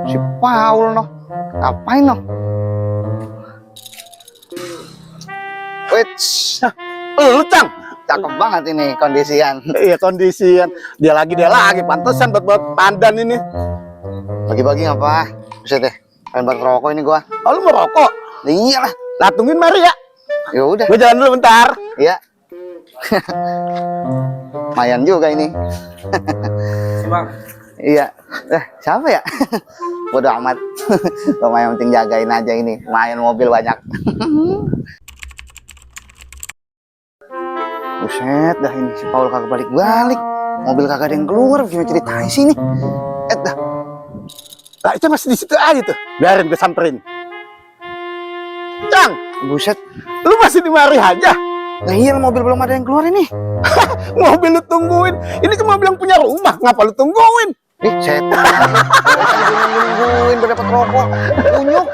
Si Paul no. Ngapain no? Wits. Lu Cang. Cakep banget ini kondisian. Iya kondisian. Dia lagi pantesan buat pandan ini. Bagi-bagi ngapa? Buset deh. Pengen buat rokok ini gua. Oh lu mau rokok? Iyalah. Lah tungguin mari ya. Ya udah. Gue jalan dulu bentar. Iya. Lumayan juga ini. Bang. Iya. Siapa ya? Bodoh amat. Lumayan penting jagain aja ini. Lumayan mobil banyak. Buset dah ini si Paul kagak balik-balik. Mobil kagak ada yang keluar. Gimana ceritanya sih ini? Dah. Lah itu masih di situ aja tuh. Biarin gue samperin. Cang, Buset. lu masih di mari aja. Nah iya mobil belum ada yang keluar ini. Mobil lu tungguin. Ini kan mobil yang punya rumah. Ngapa lu tungguin? Setan. Nungguin gue dapet rokok. Kunyuk.